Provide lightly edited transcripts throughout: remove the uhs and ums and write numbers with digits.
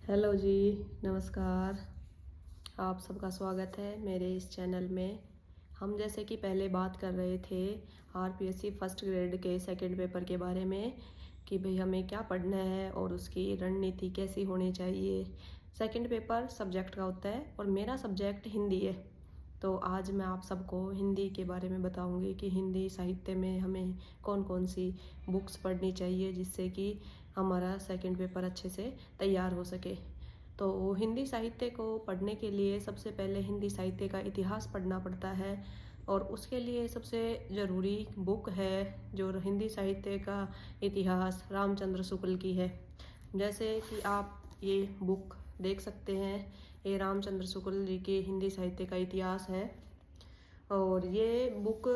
Hello जी, नमस्कार। आप सबका स्वागत है मेरे इस चैनल में। हम जैसे कि पहले बात कर रहे थे आरपीएससी फर्स्ट ग्रेड के सेकंड पेपर के बारे में कि भाई हमें क्या पढ़ना है और उसकी रणनीति कैसी होनी चाहिए। सेकंड पेपर सब्जेक्ट का होता है और मेरा सब्जेक्ट हिंदी है। तो आज मैं आप सबको हिंदी के बारे में बताऊंगी कि हिंदी साहित्य में हमें कौन कौन सी बुक्स पढ़नी चाहिए जिससे कि हमारा सेकंड पेपर अच्छे से तैयार हो सके। तो हिंदी साहित्य को पढ़ने के लिए सबसे पहले हिंदी साहित्य का इतिहास पढ़ना पड़ता है और उसके लिए सबसे ज़रूरी बुक है जो हिंदी साहित्य का इतिहास रामचंद्र शुक्ल की है। जैसे कि आप ये बुक देख सकते हैं, ये रामचंद्र शुक्ल जी के हिंदी साहित्य का इतिहास है और ये बुक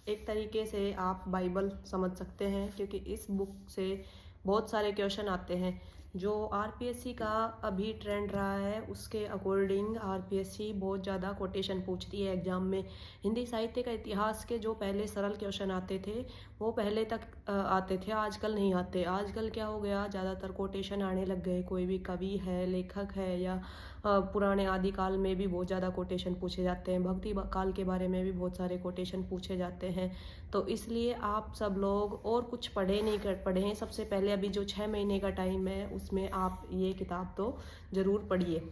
एक तरीके से आप बाइबल समझ सकते हैं क्योंकि इस बुक से बहुत सारे क्वेश्चन आते हैं। जो आरपीएससी का अभी ट्रेंड रहा है उसके अकॉर्डिंग आरपीएससी बहुत ज़्यादा कोटेशन पूछती है एग्जाम में। हिंदी साहित्य का इतिहास के जो पहले सरल क्वेश्चन आते थे वो पहले तक आते थे, आजकल नहीं आते। आजकल क्या हो गया, ज़्यादातर कोटेशन आने लग गए। कोई भी कवि है, लेखक है या पुराने आदिकाल में भी बहुत ज़्यादा कोटेशन पूछे जाते हैं। भक्ति काल के बारे में भी बहुत सारे कोटेशन पूछे जाते हैं। तो इसलिए आप सब लोग और कुछ पढ़े नहीं कर पढ़े हैं, सबसे पहले अभी जो 6 महीने का टाइम है उसमें आप ये किताब तो ज़रूर पढ़िए।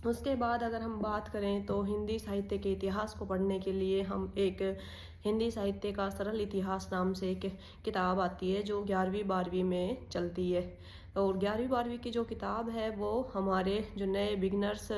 उसके बाद अगर हम बात करें तो हिंदी साहित्य के इतिहास को पढ़ने के लिए हम एक हिंदी साहित्य का सरल इतिहास नाम से एक किताब आती है जो 11वीं 12वीं में चलती है। और 11वीं 12वीं की जो किताब है वो हमारे जो नए बिगनर्स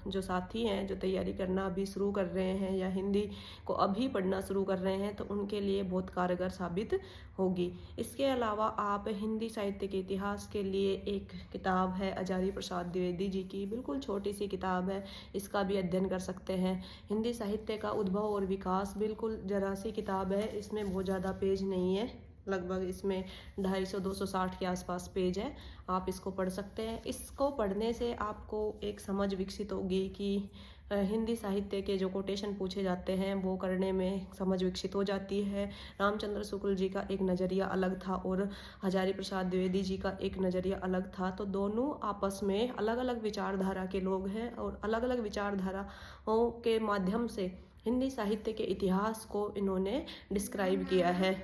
जो साथी हैं जो तैयारी करना अभी शुरू कर रहे हैं या हिंदी को अभी पढ़ना शुरू कर रहे हैं तो उनके लिए बहुत कारगर साबित होगी। इसके अलावा आप हिंदी साहित्य के इतिहास के लिए एक किताब है आचार्य प्रसाद द्विवेदी जी की, बिल्कुल छोटी सी किताब है, इसका भी अध्ययन कर सकते हैं। हिंदी साहित्य का उद्भव और विकास, बिल्कुल जरा सी किताब है, इसमें बहुत ज़्यादा पेज नहीं है, लगभग इसमें 250-260 के आसपास पेज है। आप इसको पढ़ सकते हैं। इसको पढ़ने से आपको एक समझ विकसित होगी कि हिंदी साहित्य के जो कोटेशन पूछे जाते हैं वो करने में समझ विकसित हो जाती है। रामचंद्र शुक्ल जी का एक नज़रिया अलग था और आचार्य प्रसाद द्विवेदी जी का एक नज़रिया अलग था। तो दोनों आपस में अलग अलग विचारधारा के लोग हैं और अलग अलग विचारधाराओं के माध्यम से हिंदी साहित्य के इतिहास को इन्होंने डिस्क्राइब किया है।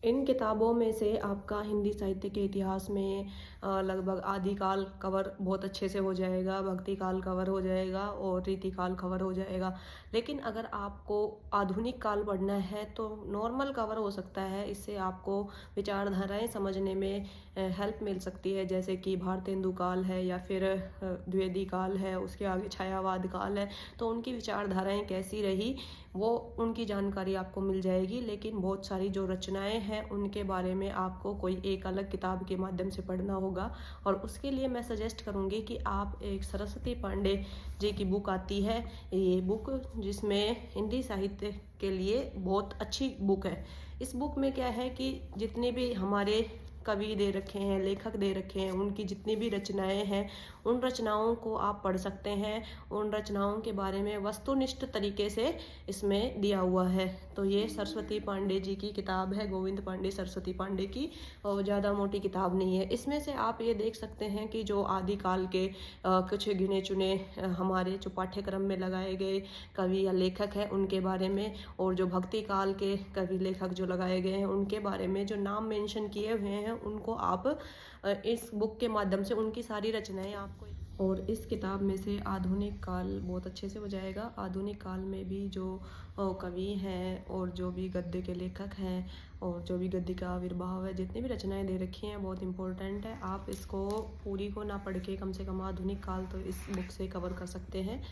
इन किताबों में से आपका हिंदी साहित्य के इतिहास में लगभग आदिकाल कवर बहुत अच्छे से हो जाएगा, भक्ति काल कवर हो जाएगा और रीतिकाल कवर हो जाएगा। लेकिन अगर आपको आधुनिक काल पढ़ना है तो नॉर्मल कवर हो सकता है, इससे आपको विचारधाराएं समझने में हेल्प मिल सकती है। जैसे कि भारतेंदु काल है या फिर द्विवेदी काल है, उसके आगे छायावाद काल है, तो उनकी विचारधाराएं कैसी रही वो उनकी जानकारी आपको मिल जाएगी। लेकिन बहुत सारी जो रचनाएं हैं उनके बारे में आपको कोई एक अलग किताब के माध्यम से पढ़ना होगा और उसके लिए मैं सजेस्ट करूंगी कि आप एक सरस्वती पांडे जी की बुक आती है, ये बुक जिसमें हिंदी साहित्य के लिए बहुत अच्छी बुक है। इस बुक में क्या है कि जितने भी हमारे कवि दे रखे हैं, लेखक दे रखे हैं, उनकी जितनी भी रचनाएं हैं उन रचनाओं को आप पढ़ सकते हैं। उन रचनाओं के बारे में वस्तुनिष्ठ तरीके से इसमें दिया हुआ है। तो ये सरस्वती पांडे जी की किताब है, गोविंद पांडे सरस्वती पांडे की, और ज़्यादा मोटी किताब नहीं है। इसमें से आप ये देख सकते हैं कि जो आदिकाल के कुछ गिने चुने हमारे जो पाठ्यक्रम में लगाए गए कवि या लेखक हैं उनके बारे में, और जो भक्ति काल के कवि लेखक जो लगाए गए हैं उनके बारे में जो नाम मेंशन किए हुए हैं उनको आप इस बुक के माध्यम से उनकी सारी रचनाएं आपको, और इस किताब में से आधुनिक काल बहुत अच्छे से हो जाएगा। आधुनिक काल में भी जो कवि हैं और जो भी गद्य के लेखक हैं और जो भी गद्य का आविर्भाव है, जितनी भी रचनाएं दे रखी हैं बहुत इंपॉर्टेंट है। आप इसको पूरी को ना पढ़ के कम से कम आधुनिक काल तो इस बुक से कवर कर सकते हैं।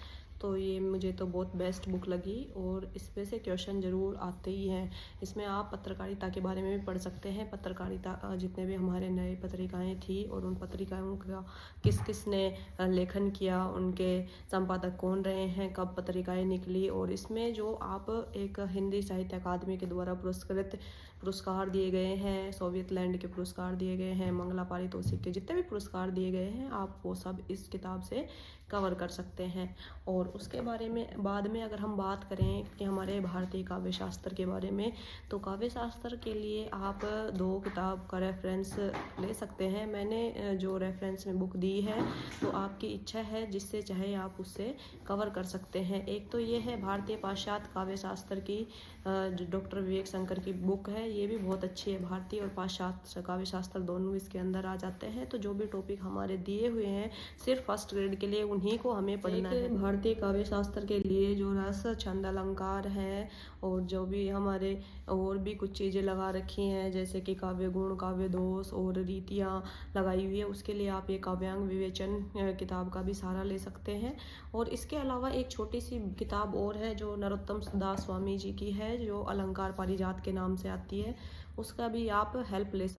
तो ये मुझे तो बहुत बेस्ट बुक लगी और इसमें से क्वेश्चन ज़रूर आते ही हैं। इसमें आप पत्रकारिता के बारे में भी पढ़ सकते हैं। पत्रकारिता जितने भी हमारे नए पत्रिकाएं थी और उन पत्रिकाओं का किस किस ने लेखन किया, उनके संपादक कौन रहे हैं, कब पत्रिकाएं निकली, और इसमें जो आप एक हिंदी साहित्य अकादमी के द्वारा पुरस्कृत पुरस्कार दिए गए हैं, सोवियत लैंड के पुरस्कार दिए गए हैं, मंगला पारितोषिक के जितने भी पुरस्कार दिए गए हैं आप वो सब इस किताब से कवर कर सकते हैं। और उसके बारे में बाद में अगर हम बात करें कि हमारे भारतीय काव्य शास्त्र के बारे में, तो काव्य शास्त्र के लिए आप 2 किताब का रेफरेंस ले सकते हैं। मैंने जो रेफरेंस में बुक दी है तो आपकी इच्छा है जिससे चाहे आप उससे कवर कर सकते हैं। एक तो ये है भारतीय पाश्चात्य काव्य शास्त्र की जो डॉक्टर विवेक शंकर की बुक है, ये भी बहुत अच्छी है। भारतीय और पाश्चात्य काव्य शास्त्र दोनों इसके अंदर आ जाते हैं। तो जो भी टॉपिक हमारे दिए हुए हैं सिर्फ फर्स्ट ग्रेड के लिए उन्हीं को हमें पढ़ना है। भारतीय काव्य शास्त्र के लिए जो रस, छंद, अलंकार है और जो भी हमारे और भी कुछ चीज़ें लगा रखी हैं जैसे कि काव्य गुण, काव्य दोष और रीतियाँ लगाई हुई है, उसके लिए आप ये काव्यांग विवेचन किताब का भी सहारा ले सकते हैं। और इसके अलावा एक छोटी सी किताब और है जो नरोत्तम दास स्वामी जी की है, जो अलंकार पारिजात के नाम से आती है, उसका भी आप हेल्प ले